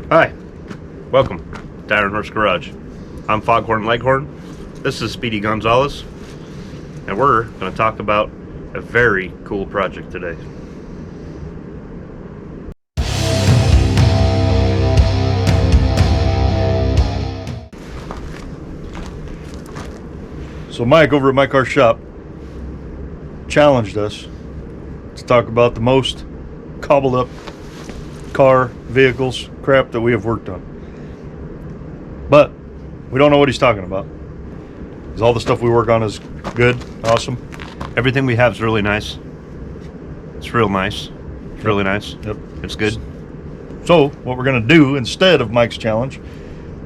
Hi, welcome to Iron Horse Garage. I'm Foghorn Leghorn. This is Speedy Gonzalez, and we're going to talk about a very cool project today. So Mike over at My Car Shop challenged us to talk about the most cobbled up car, vehicles, crap that we have worked on. But we don't know what he's talking about. Because all the stuff we work on is good, awesome. Everything we have is really nice. It's real nice. It's really nice. Yep. It's good. So what we're going to do instead of Mike's challenge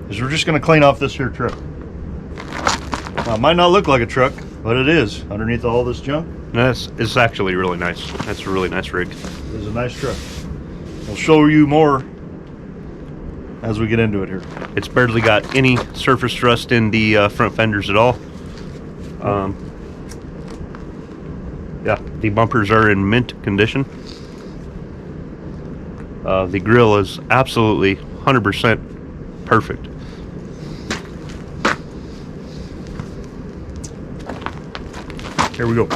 is we're just going to clean off this here truck. Now, it might not look like a truck, but it is underneath all this junk. It's actually really nice. That's a really nice rig. It is a nice truck. We'll show you more as we get into it here. It's barely got any surface rust in the front fenders at all. Yeah, the bumpers are in mint condition. The grill is absolutely 100% perfect. Here we go.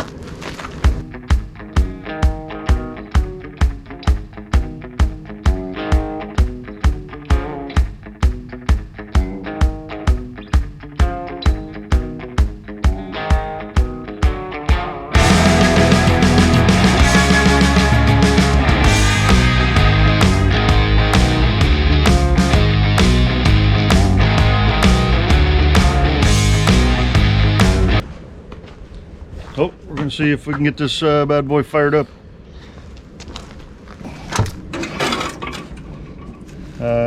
Oh, we're going to see if we can get this bad boy fired up.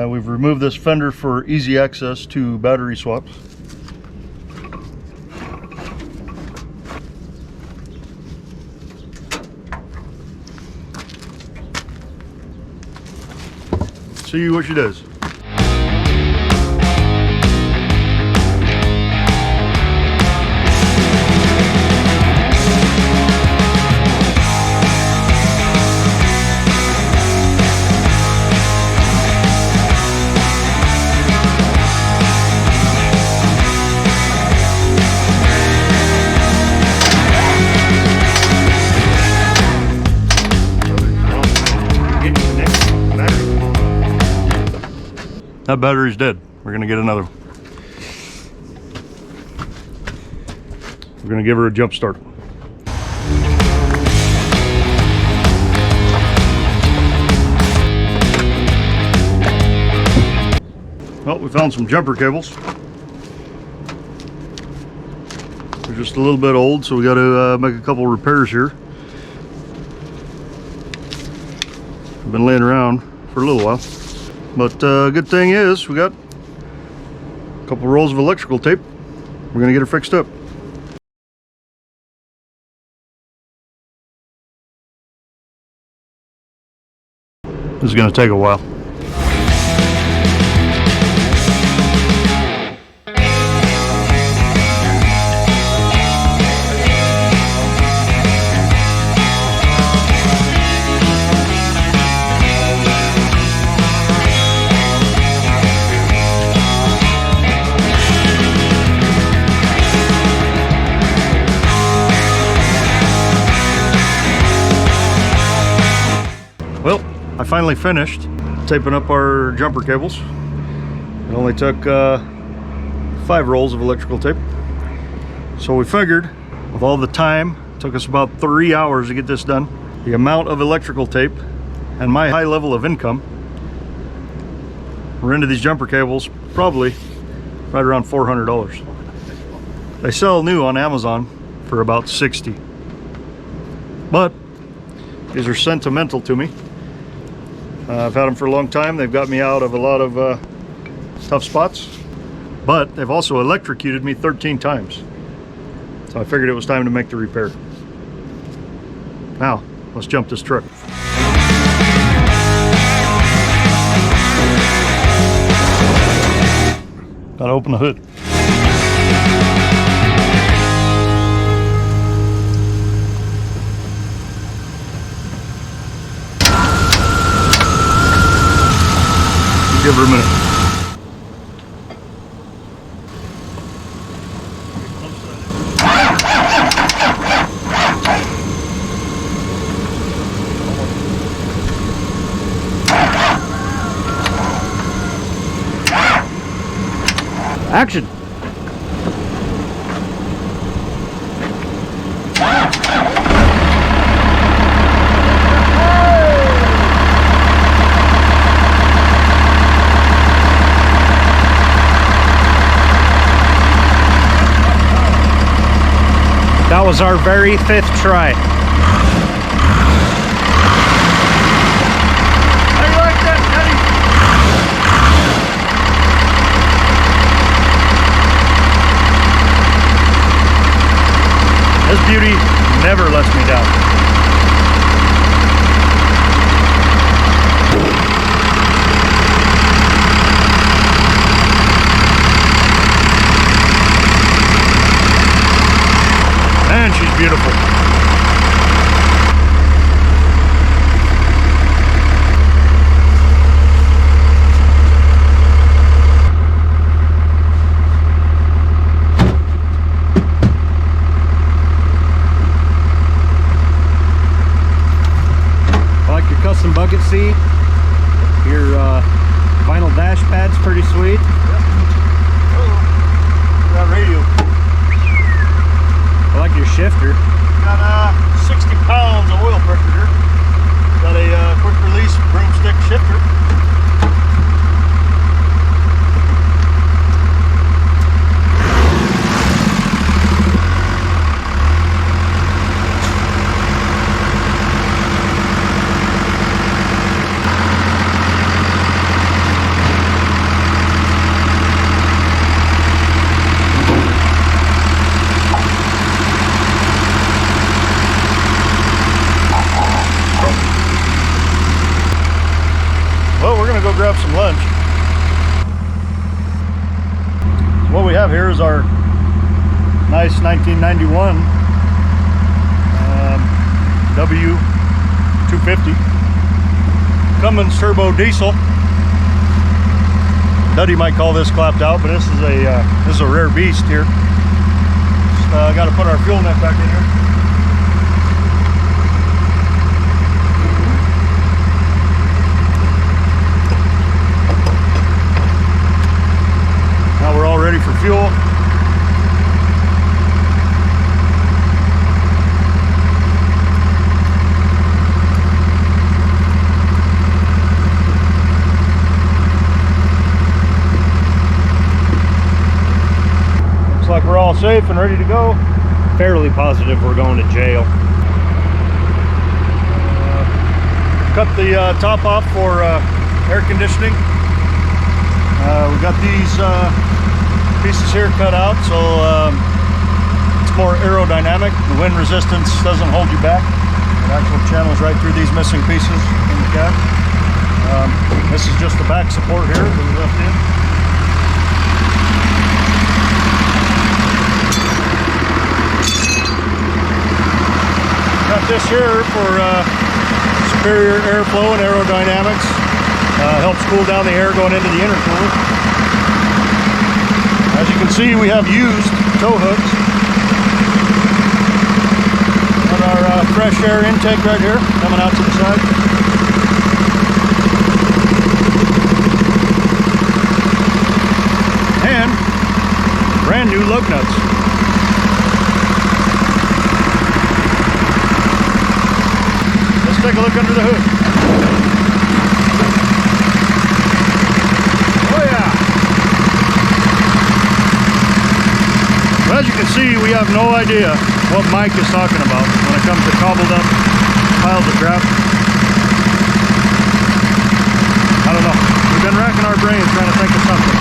We've removed this fender for easy access to battery swaps. See what she does. That battery's dead. We're gonna get another one. We're gonna give her a jump start. Well, we found some jumper cables. They're just a little bit old, so we got to make a couple repairs here. I've been laying around for a little while. But good thing is we got a couple rolls of electrical tape. We're gonna get her fixed up. This is gonna take a while. Well, I finally finished taping up our jumper cables. It only took 5 rolls of electrical tape. So we figured with all the time, it took us about 3 hours to get this done. The amount of electrical tape and my high level of income, we're into these jumper cables probably right around $400. They sell new on Amazon for about $60. But these are sentimental to me. I've had them for a long time. They've got me out of a lot of tough spots, but they've also electrocuted me 13 times. So I figured it was time to make the repair. Now, let's jump this truck. Gotta open the hood. give her a minute. Action! That was our very 5th try. How do you like that, Teddy? This beauty never lets me down. Man, she's beautiful. Custom bucket seat. Your vinyl dash pad's pretty sweet. That radio. I like your shifter. Got 60 pounds of oil pressure here. Got a quick release broomstick shifter. Go grab some lunch. So what we have here is our nice 1991 W250 Cummins turbo diesel. Duddy might call this clapped out, but this is a rare beast here. Just got to put our fuel net back in here. Now we're all ready for fuel. Looks like we're all safe and ready to go. Fairly positive we're going to jail. Cut the top off for air conditioning. We got these pieces here cut out, so it's more aerodynamic. The wind resistance doesn't hold you back. It actually channels right through these missing pieces in the cab. This is just the back support here that we left in. Got this here for superior airflow and aerodynamics. Helps cool down the air going into the intercooler. As you can see, we have used tow hooks. Got our fresh air intake right here, coming out to the side. And brand new lug nuts. Let's take a look under the hood. As you can see, we have no idea what Mike is talking about when it comes to cobbled up piles of crap. I don't know. We've been racking our brains trying to think of something.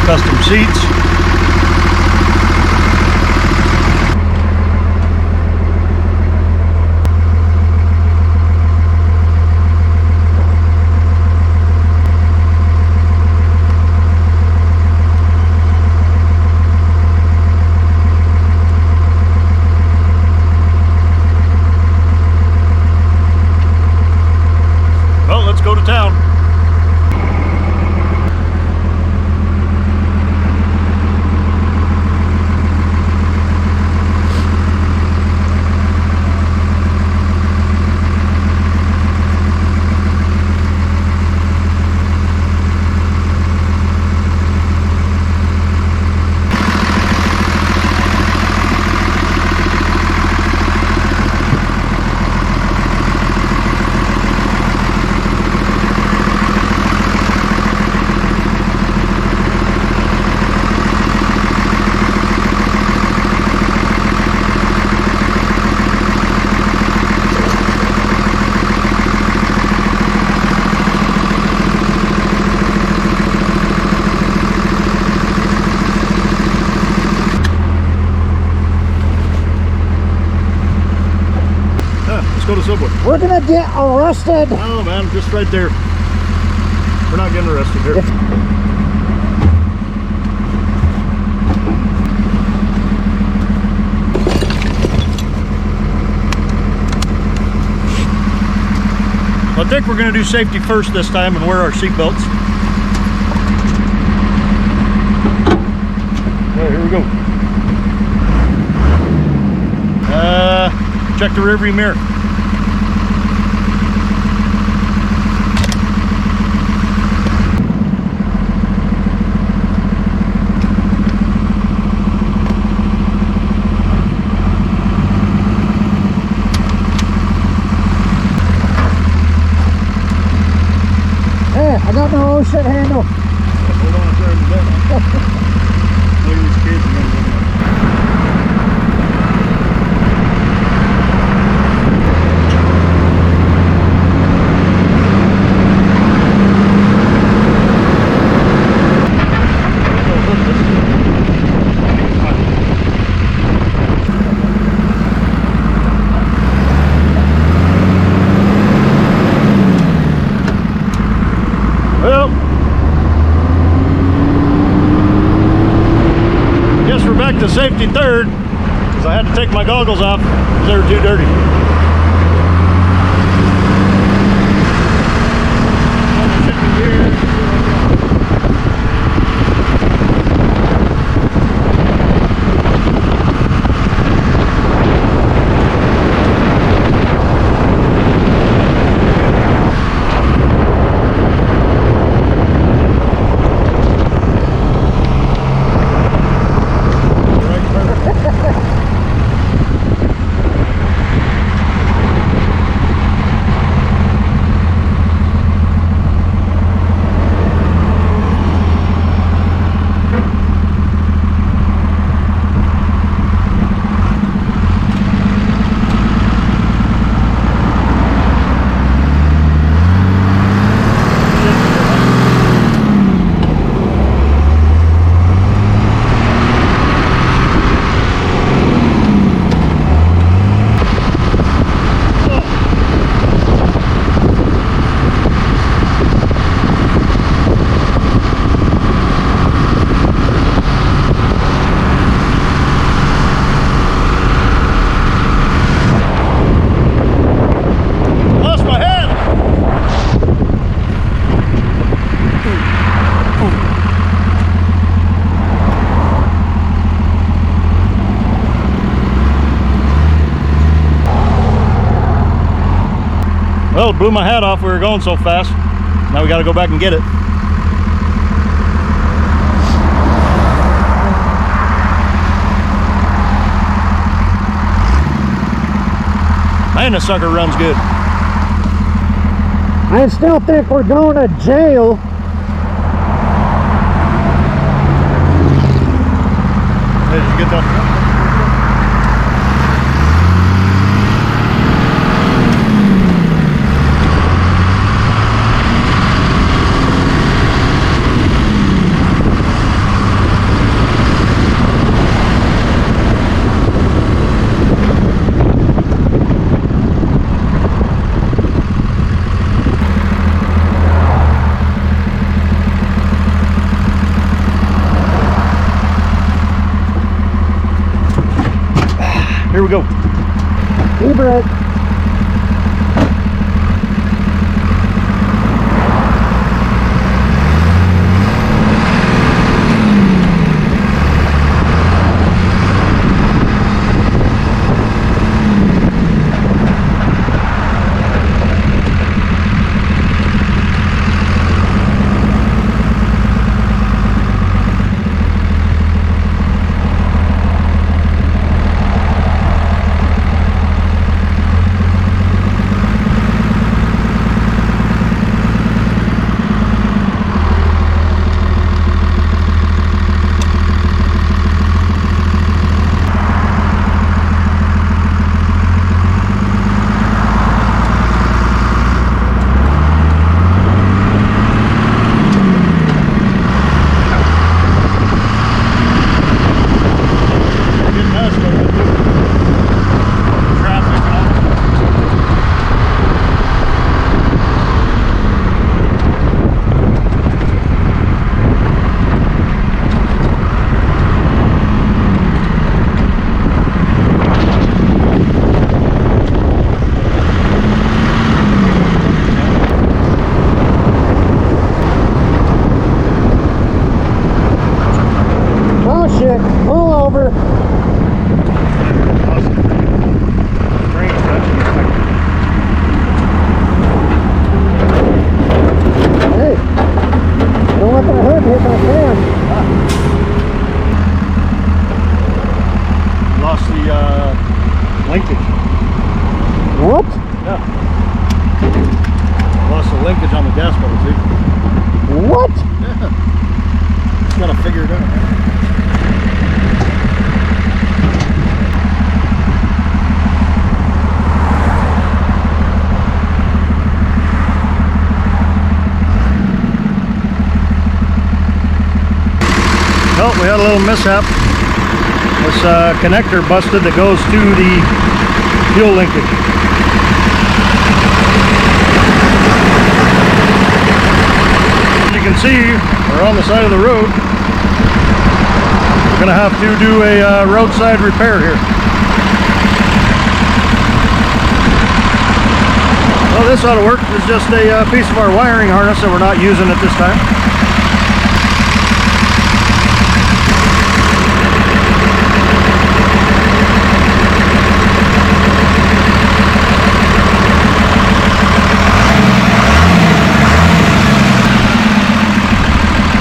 Custom seats. subway. We're gonna get arrested. Oh man, just right there. We're not getting arrested here. I think we're going to do safety first this time and wear our seat belts. Okay, here we go. Check the rearview mirror. Hey, I got my own shit handle. Hold on, sorry for that. Look at these kids and everything. Well, guess we're back to safety third, because I had to take my goggles off because they were too dirty. Well, it blew my hat off. We were going so fast. Now we got to go back and get it. Man, this sucker runs good. I still think we're going to jail. Hey, did you get that? Here we go. E-brake. Well, we had a little mishap. This connector busted that goes to the fuel linkage. As you can see, we're on the side of the road. We're gonna have to do a roadside repair here. Well, this ought to work. It's just a piece of our wiring harness that we're not using at this time.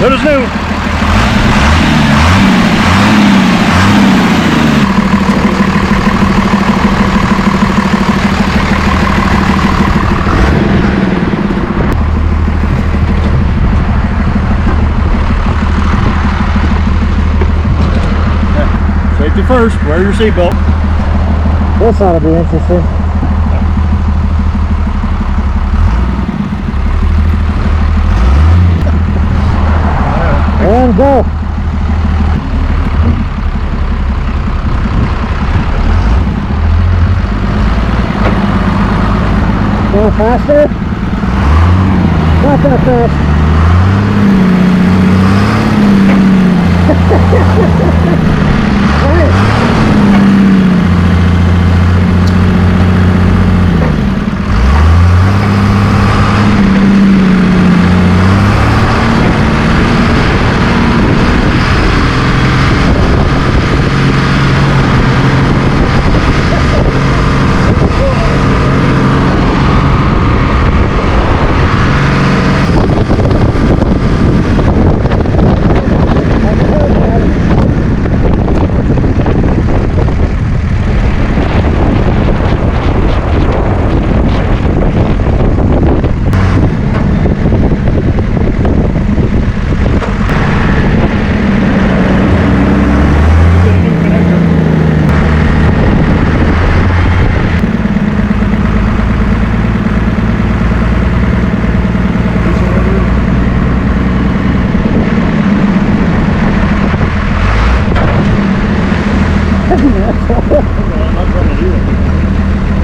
Good as new. Safety first, wear your seatbelt. This ought to be interesting. And go. Go faster. Not that fast.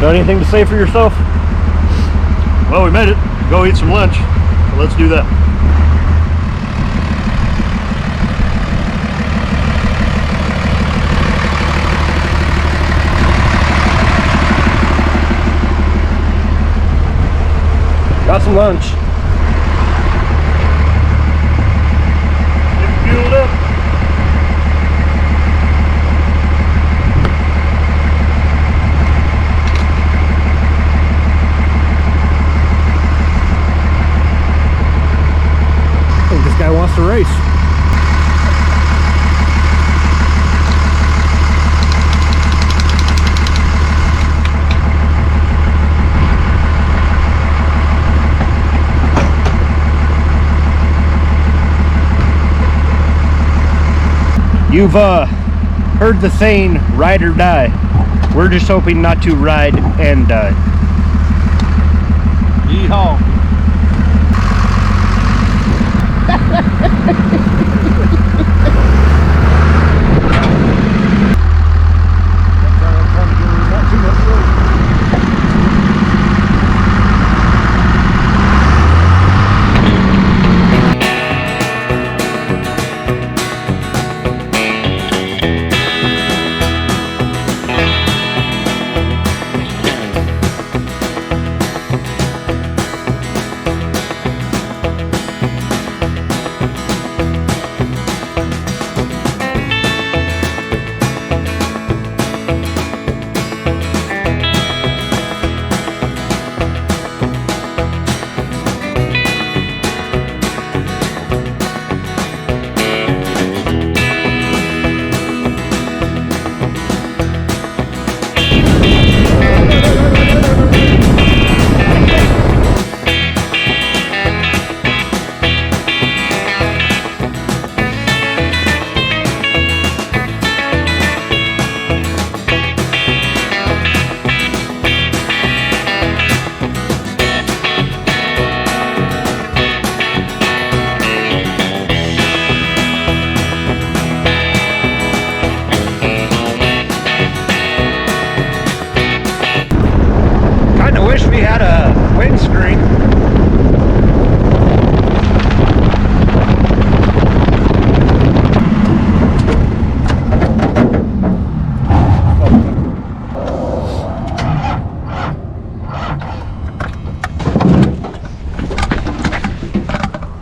Got anything to say for yourself? Well, we made it. Go eat some lunch. So let's do that. Got some lunch. Get fueled up. Guy wants to race. You've heard the saying, ride or die. We're just hoping not to ride and die. Yeehaw.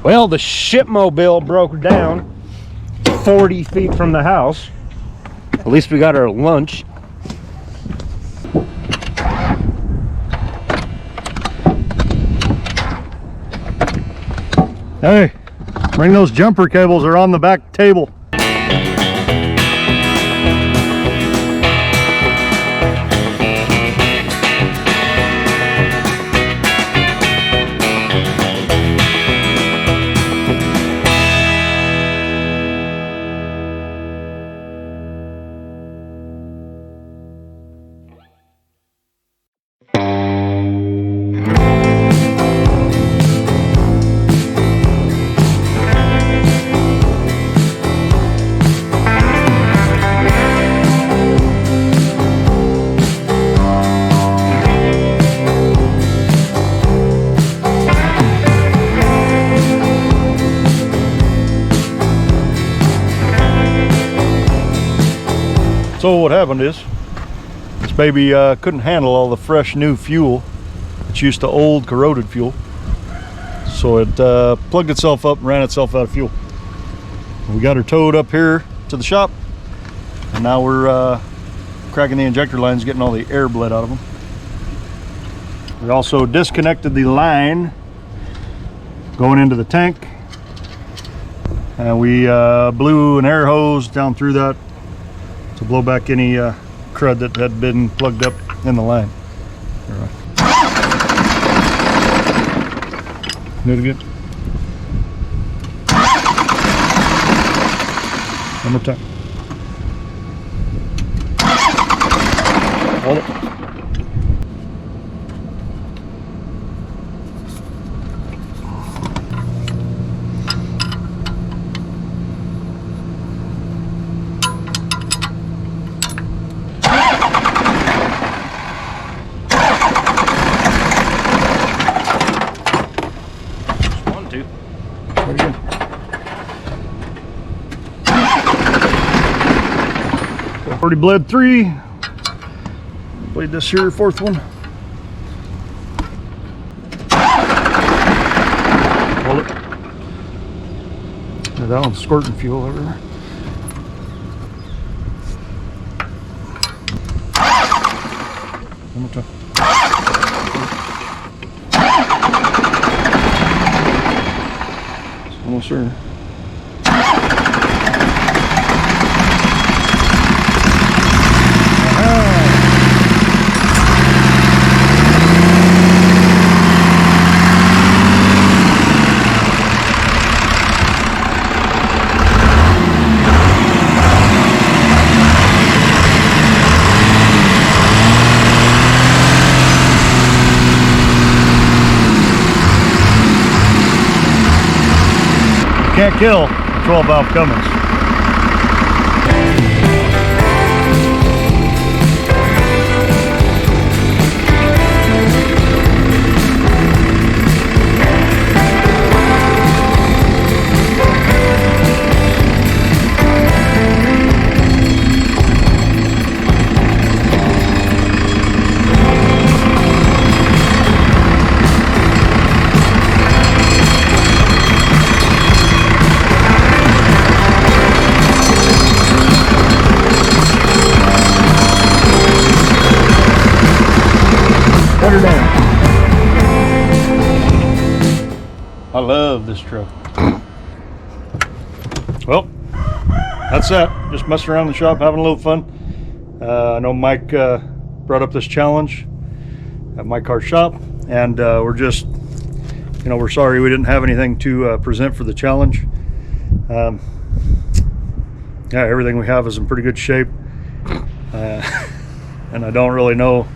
Well, the shipmobile broke down 40 feet from the house. At least we got our lunch. Hey, bring those jumper cables, they're on the back table. So what happened is, this baby couldn't handle all the fresh new fuel. It's used to old corroded fuel. So it plugged itself up and ran itself out of fuel. We got her towed up here to the shop, and now we're cracking the injector lines, getting all the air bled out of them. We also disconnected the line going into the tank, and we blew an air hose down through that to blow back any crud that had been plugged up in the line. All right. Do it again. One more time. Hold it. Already bled 3. Blade this here, 4th one. Hold it. That one's squirting fuel over there. One more time. It's almost there. Can't kill a 12 valve Cummins. Put her down. I love this truck. Well, that's that. Just messing around in the shop, having a little fun. I know Mike brought up this challenge at my car shop, and we're just, you know, we're sorry we didn't have anything to present for the challenge. Yeah, everything we have is in pretty good shape, and I don't really know,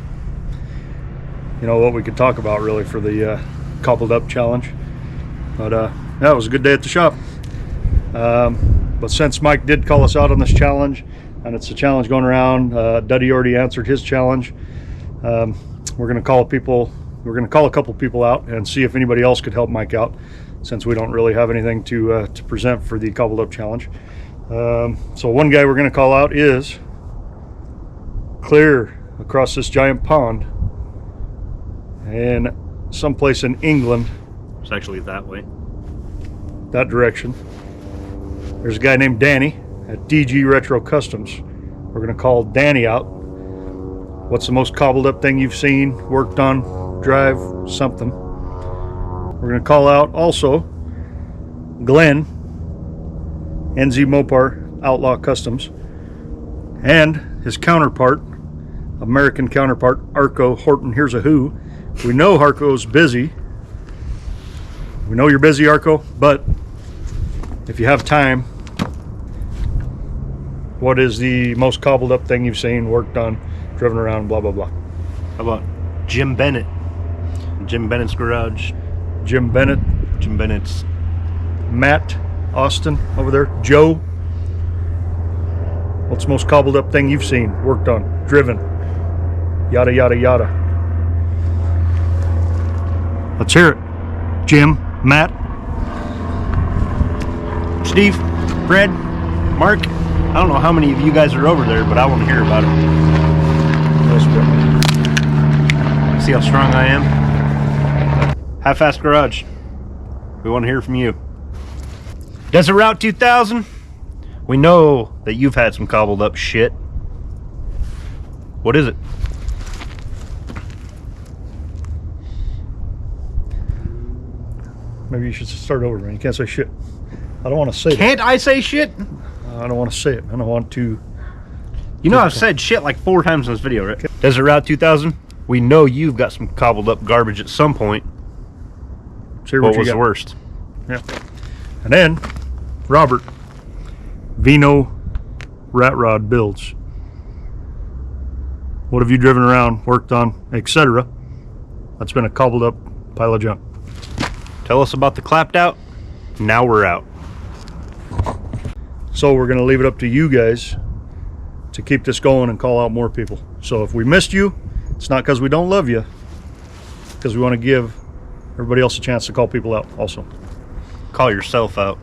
you know, what we could talk about really for the cobbled up challenge. But yeah, it was a good day at the shop. But since Mike did call us out on this challenge, and it's a challenge going around, Duddy already answered his challenge. We're gonna call a couple people out and see if anybody else could help Mike out, since we don't really have anything to present for the cobbled up challenge. So one guy we're gonna call out is clear across this giant pond in someplace in England. It's actually that way. that direction. There's a guy named Danny at DG Retro Customs. We're gonna call Danny out. What's the most cobbled up thing you've seen, worked on, drive, something. We're gonna call out also Glenn, NZ Mopar Outlaw Customs, and his counterpart, American counterpart, Arco Horton Here's a Who. We know Arco's busy. We know you're busy, Arco, but if you have time, what is the most cobbled up thing you've seen, worked on, driven around, blah, blah, blah? How about Jim Bennett? Jim Bennett's garage. Jim Bennett. Jim Bennett's. Matt Austin over there. Joe. What's the most cobbled up thing you've seen, worked on, driven? Yada, yada, yada. Let's hear it. Jim, Matt. Steve, Fred, Mark. I don't know how many of you guys are over there, but I want to hear about it. See how strong I am? Half-Assed Garage. We want to hear from you. Desert Route 2000. We know that you've had some cobbled up shit. What is it? Maybe you should start over, man. You can't say shit. I don't want to say it. Can't I say shit? I don't want to say it. I don't want to. You know I've said shit like 4 times in this video, right? Desert Route 2000. We know you've got some cobbled up garbage at some point. See What you was got. the worst? Yeah. And then Robert, Vino Rat Rod Builds. What have you driven around, worked on, etc.? That's been a cobbled up pile of junk. Tell us about the clapped out. Now we're out. So we're going to leave it up to you guys to keep this going and call out more people. So if we missed you, it's not because we don't love you, because we want to give everybody else a chance to call people out also. Call yourself out.